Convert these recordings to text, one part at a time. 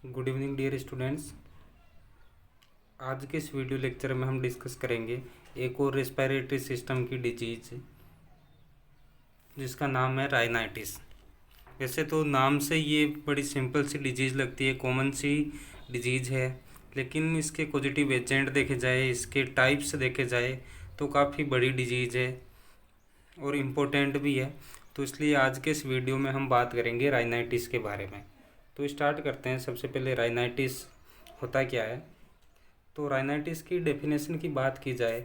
Good evening dear students. आज के इस वीडियो लेक्चर में हम डिस्कस करेंगे एक और रेस्पिरेटरी सिस्टम की डिजीज जिसका नाम है राइनाइटिस। वैसे तो नाम से ये बड़ी सिंपल सी डिजीज़ लगती है, कॉमन सी डिजीज़ है, लेकिन इसके पॉजिटिव एजेंट देखे जाए, इसके टाइप्स देखे जाए तो काफ़ी बड़ी डिजीज़ है और इम्पोर्टेंट भी है। तो इसलिए आज के इस वीडियो में हम बात करेंगे राइनाइटिस के बारे में। तो स्टार्ट करते हैं। सबसे पहले राइनाइटिस होता क्या है। तो राइनाइटिस की डेफिनेशन की बात की जाए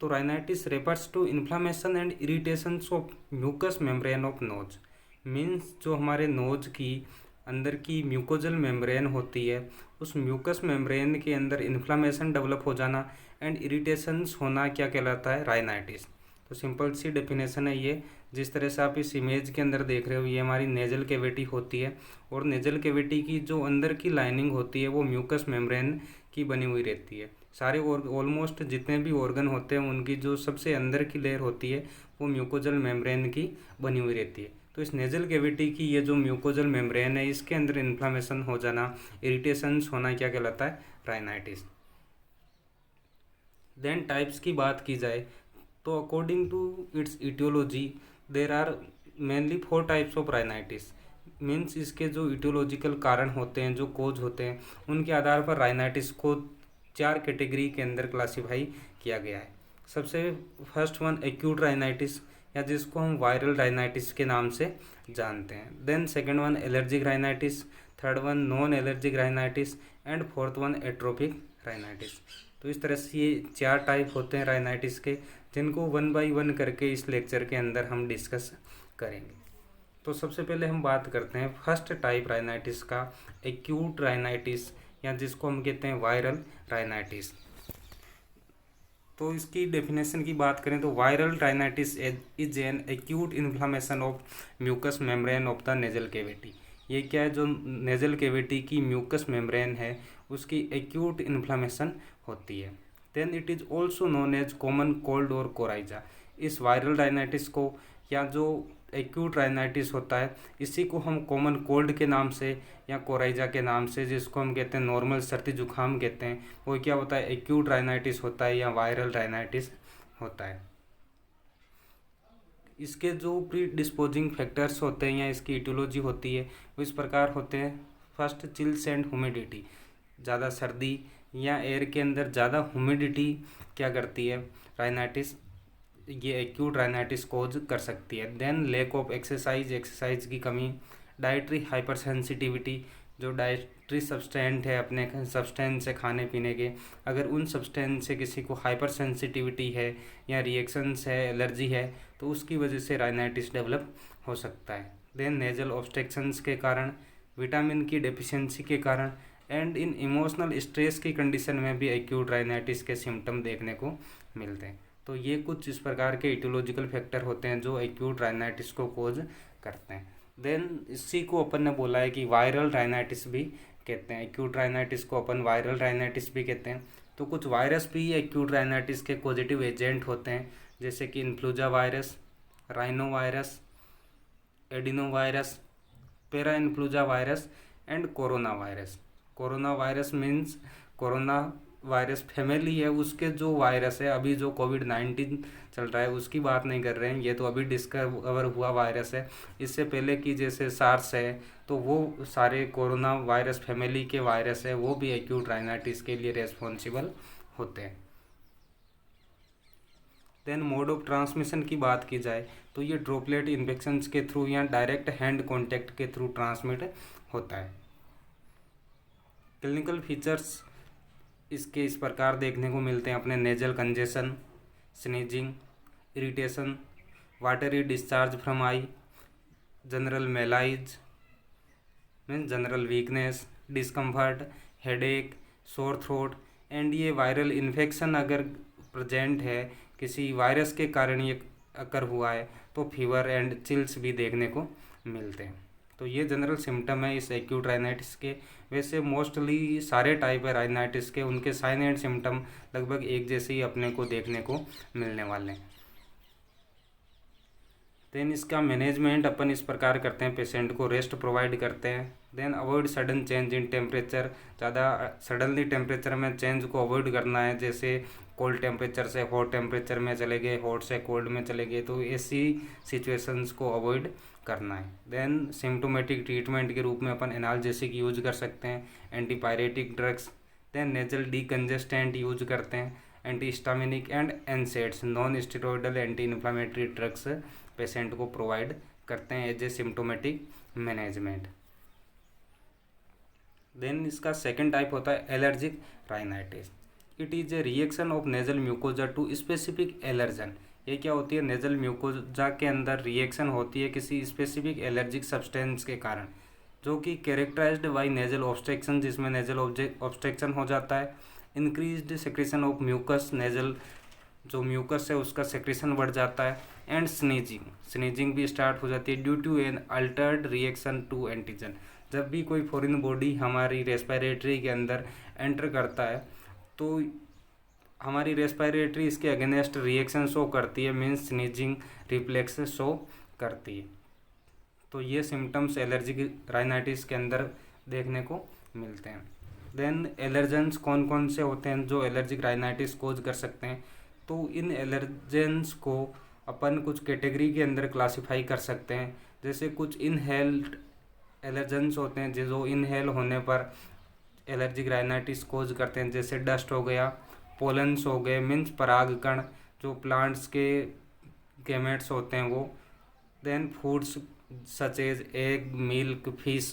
तो rhinitis refers to inflammation and irritations of mucous membrane of nose. Means जो हमारे नोज की अंदर की म्यूकोजल मेम्ब्रेन होती है, उस म्यूकस मेम्ब्रेन के अंदर इन्फ्लामेशन डेवलप हो जाना एंड इरिटेशंस होना क्या कहलाता है, राइनाइटिस। तो सिंपल सी डेफिनेशन है ये। जिस तरह से आप इस इमेज के अंदर देख रहे हो, ये हमारी नेजल कैविटी होती है और नेजल कैविटी की जो अंदर की लाइनिंग होती है वो म्यूकस मेम्ब्रेन की बनी हुई रहती है। सारे ऑलमोस्ट जितने भी ऑर्गन होते हैं उनकी जो सबसे अंदर की लेयर होती है वो म्यूकोजल मेम्ब्रेन की बनी हुई रहती है। तो इस नेजल कैविटी की ये जो म्यूकोजल मेम्ब्रेन है, इसके अंदर इन्फ्लामेशन हो जाना, इरिटेशंस होना क्या कहलाता है, राइनाइटिस। देन टाइप्स की बात की जाए तो according to its etiology there are mainly 4 types of rhinitis. Means इसके जो इटियोलॉजिकल कारण होते हैं, जो कोज होते हैं, उनके आधार पर राइनाइटिस को 4 कैटेगरी के अंदर क्लासीफाई किया गया है। सबसे फर्स्ट वन एक्यूट राइनाइटिस, या जिसको हम वायरल राइनाइटिस के नाम से जानते हैं। Then second one allergic rhinitis, third one non allergic rhinitis and fourth one atrophic rhinitis. तो इस तरह से ये 4 टाइप होते हैं राइनाइटिस के, जिनको 1 बाय 1 करके इस लेक्चर के अंदर हम डिस्कस करेंगे। तो सबसे पहले हम बात करते हैं फर्स्ट टाइप राइनाइटिस का, एक्यूट राइनाइटिस, या जिसको हम कहते हैं वायरल राइनाइटिस। तो इसकी डेफिनेशन की बात करें तो viral rhinitis is an acute inflammation of mucous membrane of the nasal cavity. ये क्या है, जो नेजल कैविटी की म्यूकस मेम्ब्रेन है उसकी एक्यूट इन्फ्लामेशन होती है। Then it is also known as common cold और कोराइजा। इस वायरल राइनाइटिस को, या जो एक्यूट राइनाइटिस होता है, इसी को हम कॉमन कोल्ड के नाम से या कोराइजा के नाम से, जिसको हम कहते हैं नॉर्मल सर्दी जुकाम कहते हैं, वो क्या होता है, एक्यूट राइनाइटिस होता है या वायरल राइनाइटिस होता है। इसके जो प्री डिस्पोजिंग फैक्टर्स होते हैं या इसकी इटियोलॉजी होती है वो इस प्रकार होते हैं। First, chills and humidity. ज़्यादा सर्दी या एयर के अंदर ज़्यादा ह्यूमिडिटी क्या करती है, राइनाइटिस, ये एक्यूट राइनाइटिस कोज कर सकती है। Then lack of exercise, exercise की कमी। डाइटरी हाइपर सेंसिटिविटी, जो डाइटरी सब्सटेंट है अपने सब्सटेंस है खाने पीने के, अगर उन सब्सटेंस से किसी को हाइपर सेंसिटिविटी है या रिएक्शंस है, एलर्जी है, तो उसकी वजह से राइनाइटिस डेवलप हो सकता है। देन नेजल ऑब्स्ट्रक्शंस के कारण, विटामिन की डेफिशिएंसी के कारण, एंड इन इमोशनल स्ट्रेस की कंडीशन में भी एक्यूट राइनाइटिस के सिम्टम देखने को मिलते हैं। तो ये कुछ इस प्रकार के इटियोलॉजिकल फैक्टर होते हैं जो एक्यूट राइनाइटिस को कोज करते हैं। देन इसी को अपन ने बोला है कि वायरल राइनाइटिस भी कहते हैं। एक्यूट राइनाइटिस को अपन वायरल राइनाइटिस भी कहते हैं। तो कुछ वायरस भी एक्यूट राइनाइटिस के पॉजिटिव एजेंट होते हैं, जैसे कि influenza virus, rhino virus, adeno virus, para influenza virus and corona virus. Corona virus means corona virus family है, उसके जो वायरस है, अभी जो कोविड-19 चल रहा है उसकी बात नहीं कर रहे हैं, ये तो अभी डिस्कवर हुआ वायरस है। इससे पहले की जैसे सार्स है, तो वो सारे कोरोना वायरस फैमिली के वायरस है, वो भी एक्यूट राइनाइटिस के लिए रेस्पॉन्सिबल होते हैं। देन मोड ऑफ ट्रांसमिशन की बात की जाए तो ये ड्रॉपलेट इन्फेक्शंस के थ्रू या डायरेक्ट हैंड कॉन्टैक्ट के थ्रू ट्रांसमिट होता है। क्लिनिकल फीचर्स इसके इस प्रकार देखने को मिलते हैं अपने, nasal congestion, sneezing, irritation, watery discharge from I, general malice means general weakness, discomfort, headache, sore throat, and ये वायरल इन्फेक्शन अगर प्रेजेंट है, किसी वायरस के कारण ये अकर हुआ है, तो फीवर एंड चिल्स भी देखने को मिलते हैं। तो ये जनरल सिम्टम है इस एक्यूट राइनाइटिस के। वैसे मोस्टली सारे टाइप है राइनाइटिस के, उनके साइन एंड सिम्टम लगभग एक जैसे ही अपने को देखने को मिलने वाले हैं। देन इसका मैनेजमेंट अपन इस प्रकार करते हैं, पेशेंट को रेस्ट प्रोवाइड करते हैं। Then avoid sudden change in temperature, ज़्यादा सडनली टेम्परेचर में चेंज को अवॉइड करना है, जैसे कोल्ड टेम्परेचर से हॉट टेम्परेचर में चले गए, हॉट से कोल्ड में चले गए, तो ऐसी सिचुएशंस को अवॉइड करना है। देन सिम्टोमेटिक ट्रीटमेंट के रूप में अपन एनाल्जेसिक यूज कर सकते हैं, antipyretic drugs. Then nasal decongestant use करते हैं, antihistaminic and NSAIDs non steroidal anti inflammatory drugs patient को प्रोवाइड करते हैं as a symptomatic management. Then इसका सेकेंड टाइप होता है allergic rhinitis. It is a reaction of nasal mucosa to specific allergen. ये क्या होती है, नेजल म्यूकोजा के अंदर रिएक्शन होती है किसी स्पेसिफिक एलर्जिक सब्सटेंस के कारण, जो कि कैरेक्टराइज्ड बाई नेजल ऑब्स्ट्रक्शन, जिसमें नेजल ऑब्स्ट्रक्शन हो जाता है। Increased secretion of mucus, nasal जो म्यूकस है उसका सेक्रेशन बढ़ जाता है। एंड स्नीजिंग भी स्टार्ट हो जाती है due to an altered reaction to antigen. जब भी कोई फॉरेन बॉडी हमारी रेस्पिरेटरी के अंदर एंटर करता है तो हमारी रेस्पिरेटरी इसके अगेंस्ट रिएक्शन शो करती है, मीन्स स्नीजिंग रिफ्लेक्स शो करती है। तो ये सिम्टम्स एलर्जिक राइनाइटिस के अंदर देखने को मिलते हैं। देन एलर्जेंस कौन कौन से होते हैं जो एलर्जिक राइनाइटिस कोज कर सकते हैं, तो इन एलर्जेंस को अपन कुछ कैटेगरी के अंदर क्लासिफाई कर सकते हैं। जैसे कुछ इनहेल्ड एलर्जेंस होते हैं जो इनहेल होने पर एलर्जिक राइनाइटिस कोज करते हैं, जैसे डस्ट हो गया, पोलन्स हो गए, मीन्स परागकण जो प्लांट्स के गैमेट्स होते हैं वो। Then foods such as egg, milk, fish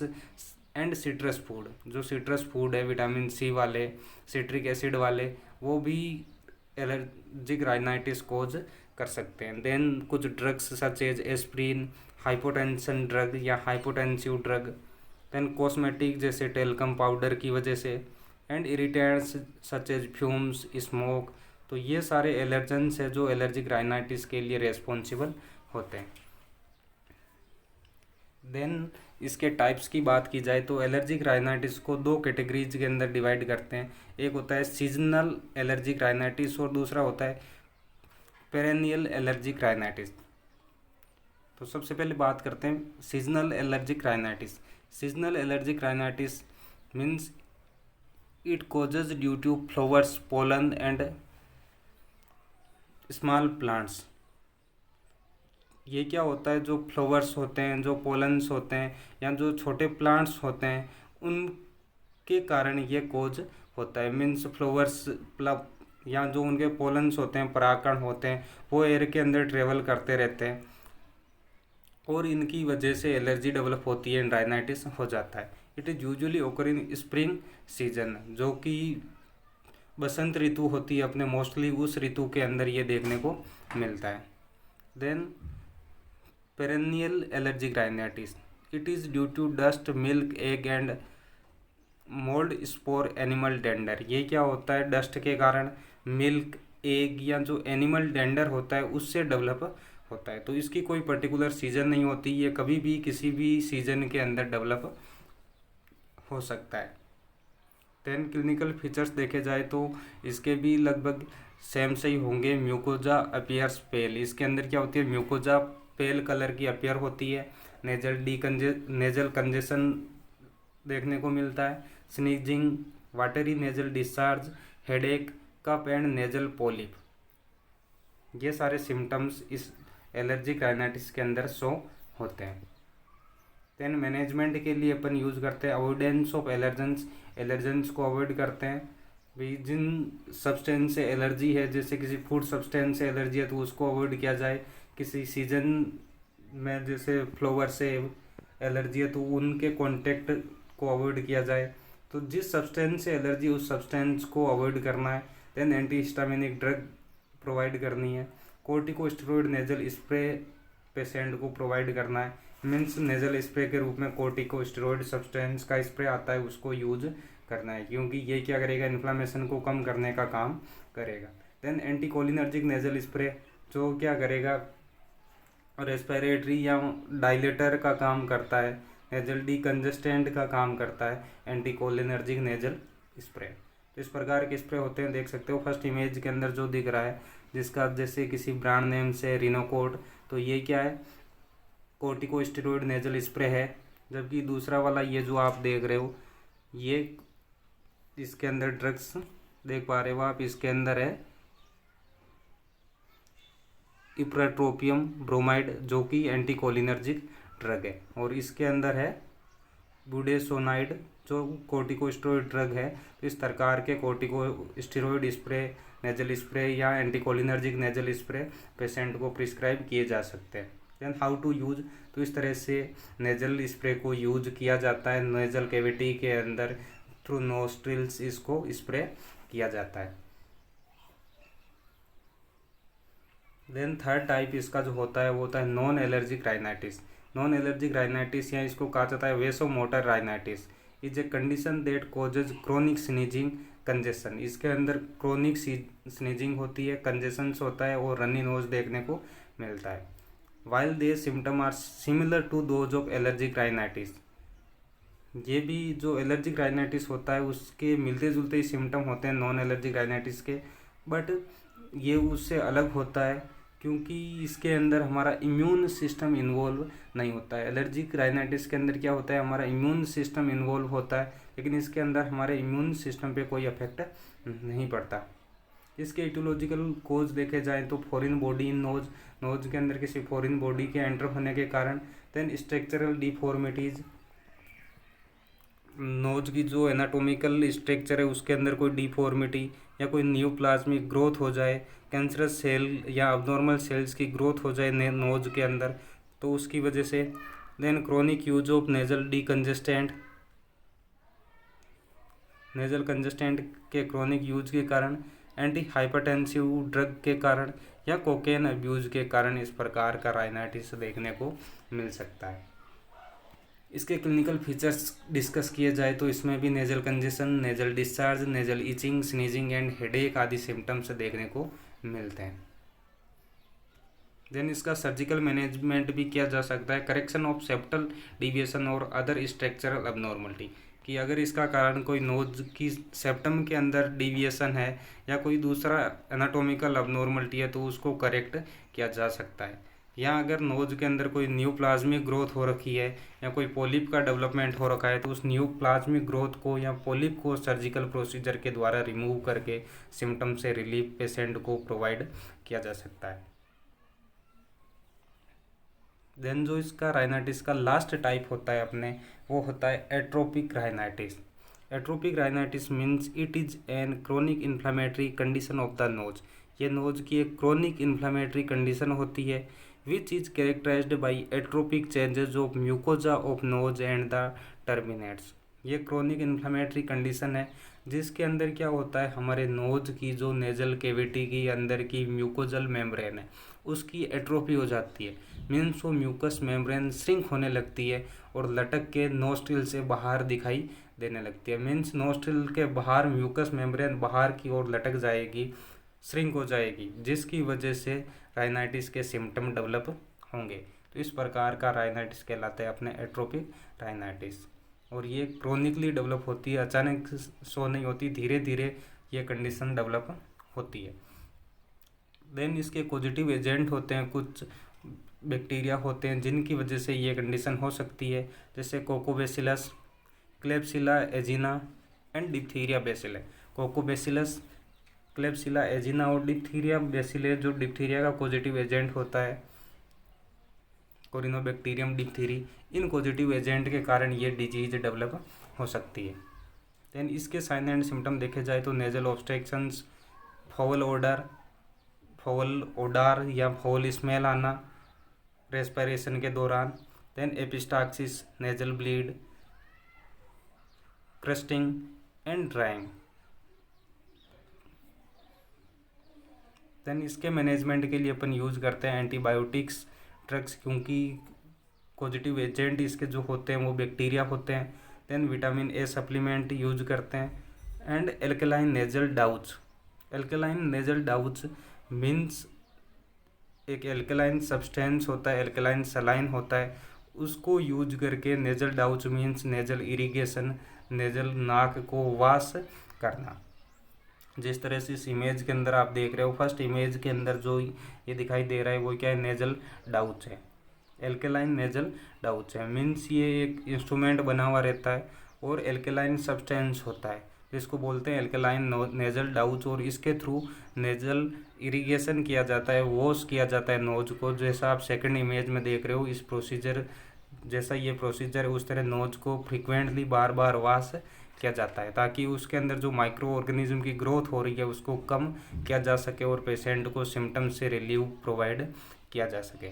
and citrus food, जो सिट्रस फूड है विटामिन सी वाले, सिट्रिक एसिड वाले, वो भी एलर्जिक राइनाइटिस कोज कर सकते हैं। देन कुछ drugs such as aspirin, hypotension drug या हाइपोटेंसिव ड्रग। देन कॉस्मेटिक जैसे टेल्कम पाउडर की वजह से, and irritants such as fumes, smoke. तो ये सारे एलर्जेंस है जो एलर्जिक राइनाइटिस के लिए रेस्पॉन्सिबल होते हैं। देन इसके टाइप्स की बात की जाए तो एलर्जिक राइनाइटिस को दो कैटेगरीज के अंदर डिवाइड करते हैं। एक होता है सीजनल एलर्जिक राइनाइटिस और दूसरा होता है पेरेनियल एलर्जिक राइनाइटिस। तो सबसे पहले बात करते हैं seasonal allergic rhinitis. Seasonal allergic rhinitis means it causes due to flowers, pollen and small plants. ये क्या होता है, जो फ्लावर्स होते हैं, जो पोलन्स होते हैं या जो छोटे प्लांट्स होते हैं उनके कारण ये कोज होता है। मीन्स फ्लावर्स या जो उनके पोलन्स होते हैं, परागकण होते हैं, वो एयर के अंदर ट्रेवल करते रहते हैं और इनकी वजह से एलर्जी डेवलप होती है, राइनाइटिस हो जाता है। इट इज़ यूजुअली ओकर इन स्प्रिंग सीजन, जो कि बसंत ऋतु होती है अपने, मोस्टली उस ऋतु के अंदर ये देखने को मिलता है। Then perennial allergic rhinitis, it is due to dust, milk, egg and mould spore animal dander. ये क्या होता है, डस्ट के कारण, मिल्क, एग या जो एनिमल डेंडर होता है उससे डेवलप होता है। तो इसकी कोई पर्टिकुलर सीजन नहीं होती, ये कभी भी किसी भी सीजन के अंदर डेवलप हो सकता है। देन क्लिनिकल फीचर्स देखे जाए तो इसके भी लगभग सेम से ही होंगे। म्यूकोजा अपीयर्स पेल, इसके अंदर क्या होती है, म्यूकोजा पेल कलर की अपीयर होती है। नेजल कंजेशन देखने को मिलता है। Sneezing, watery nasal discharge, headache, cough and nasal polyp, ये सारे सिम्टम्स इस एलर्जिक राइनाइटिस के अंदर शो होते हैं। देन मैनेजमेंट के लिए अपन यूज़ करते हैं अवॉइडेंस ऑफ एलर्जेंस। एलर्जेंस को अवॉइड करते हैं भाई, जिन सब्सटेंस से एलर्जी है, जैसे किसी फूड सब्सटेंस से एलर्जी है तो उसको अवॉइड किया जाए। किसी सीजन में जैसे फ्लावर से एलर्जी है तो उनके कांटेक्ट को अवॉइड किया जाए। तो जिस सब्सटेंस से एलर्जी उस सब्सटेंस को अवॉइड करना है। देन एंटीहिस्टामिनिक ड्रग प्रोवाइड करनी है। कोर्टिकोस्टेरॉइड नेजल स्प्रे पेशेंट को प्रोवाइड करना है, मीन्स नेजल स्प्रे के रूप में कोर्टिकोस्टेरॉइड सब्सटेंस का स्प्रे आता है उसको यूज करना है, क्योंकि ये क्या करेगा, इन्फ्लामेशन को कम करने का काम करेगा। देन एंटीकोलिनर्जिक नेजल स्प्रे जो क्या करेगा, रेस्पिरेटरी या डायलेटर का काम करता है, नेजल डीकंजेस्टेंट का काम करता है एंटीकोलिनर्जिक नेजल स्प्रे। तो इस प्रकार के स्प्रे होते हैं, देख सकते हो फर्स्ट इमेज के अंदर जो दिख रहा है, जिसका जैसे किसी ब्रांड नेम से रिनोकोट, तो ये क्या है, कॉर्टिकोस्टेरॉइड नेजल स्प्रे है। जबकि दूसरा वाला ये जो आप देख रहे हो, ये इसके अंदर ड्रग्स देख पा रहे हो आप, इसके अंदर है इप्राट्रोपियम ब्रोमाइड जो कि एंटीकोलिनर्जिक ड्रग है, और इसके अंदर है बुडेसोनाइड जो कॉर्टिकोस्टेरॉइड ड्रग है। तो इस प्रकार के कॉर्टिकोस्टेरॉइड स्प्रे, नेजल स्प्रे या एंटीकोलिनर्जिक नेजल स्प्रे पेशेंट को प्रिस्क्राइब किए जा सकते हैं। देन हाउ टू यूज, तो इस तरह से नेजल स्प्रे को यूज किया जाता है नेजल कैविटी के अंदर, थ्रू नोस्ट्रिल्स इसको स्प्रे किया जाता है। देन थर्ड टाइप इसका जो होता है वो होता है non allergic rhinitis. Non allergic rhinitis या इसको कहा जाता है vasomotor rhinitis is a condition that causes chronic sneezing congestion. इसके अंदर क्रोनिक स्नीजिंग होती है, कंजेशंस होता है और रनी नोज देखने को मिलता है। While they symptom are similar to those of allergic rhinitis, ये भी जो एलर्जिक राइनाइटिस होता है उसके मिलते जुलते ही सिम्टम होते हैं नॉन एलर्जिक राइनाइटिस के, बट ये उससे अलग होता है क्योंकि इसके अंदर हमारा इम्यून सिस्टम इन्वॉल्व नहीं होता है। एलर्जिक राइनाइटिस के अंदर क्या होता है, हमारा इम्यून सिस्टम इन्वॉल्व होता है, लेकिन इसके अंदर हमारे इम्यून सिस्टम पे कोई इफेक्ट नहीं पड़ता। इसके इटियोलॉजिकल कोज देखे जाएँ तो foreign body in nose, nose के अंदर किसी फॉरेन बॉडी के एंटर होने के कारण। देन स्ट्रक्चरल डिफॉर्मिटीज, नोज की जो एनाटोमिकल स्ट्रक्चर है उसके अंदर कोई डिफॉर्मिटी या कोई न्यूप्लाज्मिक ग्रोथ हो जाए, कैंसरस सेल या अबनॉर्मल सेल्स की ग्रोथ हो जाए नोज के अंदर, तो उसकी वजह से। Then chronic use of nasal decongestant, nasal congestant के क्रोनिक यूज के कारण, एंटी हाइपरटेंसिव ड्रग के कारण या कोकेन अब्यूज के कारण इस प्रकार का राइनाइटिस देखने को मिल सकता है। इसके क्लिनिकल फीचर्स डिस्कस किए जाए तो इसमें भी nasal congestion, nasal discharge, nasal itching, sneezing and headache आदि सिम्टम्स देखने को मिलते हैं। देन इसका सर्जिकल मैनेजमेंट भी किया जा सकता है, करेक्शन ऑफ सेप्टल डिविएशन और अदर स्ट्रक्चरल अबनॉर्मलिटी, कि अगर इसका कारण कोई नोज की सेप्टम के अंदर डिविएशन है या कोई दूसरा एनाटोमिकल अबनॉर्मलिटी है तो उसको करेक्ट किया जा सकता है। या अगर नोज के अंदर कोई न्यूप्लाज्मिक ग्रोथ हो रखी है या कोई पॉलिप का डेवलपमेंट हो रखा है तो उस न्यूप्लाज्मिक ग्रोथ को या पॉलिप को सर्जिकल प्रोसीजर के द्वारा रिमूव करके सिम्टम से रिलीफ पेशेंट को प्रोवाइड किया जा सकता है। देन जो इसका राइनाइटिस का लास्ट टाइप होता है अपने, वो होता है atrophic rhinitis. Atrophic rhinitis means it is an chronic inflammatory condition of the nose. ये नोज की एक क्रोनिक इन्फ्लामेटरी कंडीशन होती है which is characterized by atrophic changes of mucosa of nose and the terminates. ये chronic inflammatory condition है जिसके अंदर क्या होता है, हमारे नोज की जो नेजल कैविटी की अंदर की म्यूकोजल मेम्ब्रेन है उसकी एट्रोफी हो जाती है। मीन्स वो म्यूकस मेम्ब्रेन श्रिंक होने लगती है और लटक के नोस्ट्रिल से बाहर दिखाई देने लगती है। मीन्स नोस्ट्रिल के बाहर म्यूकस मेम्ब्रेन बाहर की ओर लटक जाएगी, श्रिंक हो जाएगी, जिसकी वजह से राइनाइटिस के सिम्टम डेवलप होंगे। तो इस प्रकार का राइनाइटिस कहलाता है अपने एट्रोपिक राइनाइटिस, और ये क्रोनिकली डेवलप होती है, अचानक शो नहीं होती, धीरे धीरे ये कंडीशन डेवलप होती है। देन इसके पॉजिटिव एजेंट होते हैं, कुछ बैक्टीरिया होते हैं जिनकी वजह से ये कंडीशन हो सकती है, जैसे कोकोबैसिलस, क्लेब्सिला एजिना एंड डिप्थीरिया बेसिले। कोकोबैसिलस, क्लेब्सिला एजिना और डिप्थीरिया बेसिले जो डिप्थीरिया का पॉजिटिव एजेंट होता है, कोरिनोबैक्टीरियम डिप्थीरी, इन पॉजिटिव एजेंट के कारण ये डिजीज डेवलप हो सकती है। देन इसके साइन एंड सिम्टम देखे जाए तो नेजल ऑब्स्ट्रक्शंस, फाउल ओडार या फाउल स्मेल आना रेस्पिरेशन के दौरान। Then epistaxis, nasal bleed, crusting and drying. Then इसके मैनेजमेंट के लिए अपन यूज करते हैं एंटीबायोटिक्स, ड्रग्स, क्योंकि पॉजिटिव एजेंट इसके जो होते हैं वो बैक्टीरिया होते हैं। Then vitamin A supplement use करते हैं and alkaline nasal douche. Alkaline nasal douche means एक एल्कलाइन सब्सटेंस होता है, एल्कलाइन सलाइन होता है, उसको यूज करके nasal douche means nasal irrigation, nasal नाक को वॉश करना। जिस तरह से इस इमेज के अंदर आप देख रहे हो, फर्स्ट इमेज के अंदर जो ये दिखाई दे रहा है वो क्या है, नेजल डाउच है। एल्केलाइन नेजल डाउच है। मीन्स ये एक इंस्ट्रूमेंट बना हुआ रहता है और एल्केलाइन सब्सटेंस होता है जिसको बोलते हैं एल्केलाइन नेजल डाउच, और इसके थ्रू नेजल इरिगेशन किया जाता है, वॉश किया जाता है नोज को। जैसा आप सेकंड इमेज में देख रहे हो, इस प्रोसीजर जैसा ये प्रोसीजर है उस तरह नोज को फ्रिक्वेंटली बार बार वॉश किया जाता है ताकि उसके अंदर जो माइक्रो ऑर्गेनिज्म की ग्रोथ हो रही है उसको कम किया जा सके और पेशेंट को सिम्टम से रिलीव प्रोवाइड किया जा सके।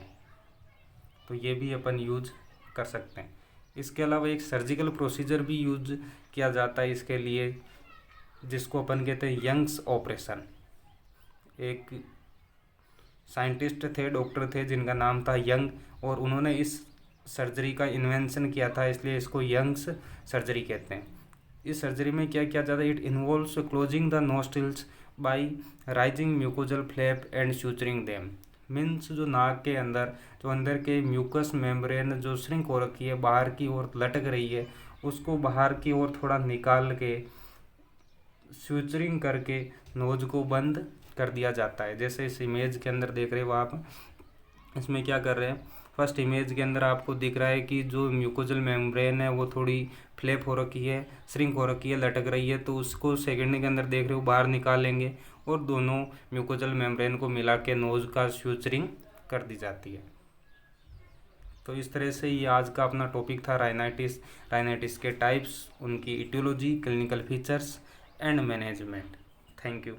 तो ये भी अपन यूज कर सकते हैं। इसके अलावा एक सर्जिकल प्रोसीजर भी यूज किया जाता है इसके लिए, जिसको अपन कहते हैं यंग्स ऑपरेशन। एक साइंटिस्ट थे, डॉक्टर थे जिनका नाम था यंग, और उन्होंने इस सर्जरी का इन्वेंशन किया था, इसलिए इसको यंग्स सर्जरी कहते हैं। इस सर्जरी में क्या किया जाता है? It involves closing the nostrils bye rising mucosal flap and suturing them. Means जो नाक के अंदर जो अंदर के म्यूकस मेम्ब्रेन जो श्रिंक हो रखी है, बाहर की ओर लटक रही है, उसको बाहर की ओर थोड़ा निकाल के सूचरिंग करके नोज को बंद कर दिया जाता है। जैसे इस इमेज के अंदर देख रहे हो आप, इसमें क्या कर रहे हैं, फर्स्ट इमेज के अंदर आपको दिख रहा है कि जो म्यूकोजल मेम्ब्रेन है वो थोड़ी फ्लैप हो रखी है, श्रिंक हो रखी है, लटक रही है, तो उसको सेकंड के अंदर देख रहे हो बाहर निकालेंगे और दोनों म्यूकोजल मेम्ब्रेन को मिला के नोज का सूचरिंग कर दी जाती है। तो इस तरह से ये आज का अपना टॉपिक था राइनाइटिस के टाइप्स, उनकी etiology, clinical features and management. Thank you.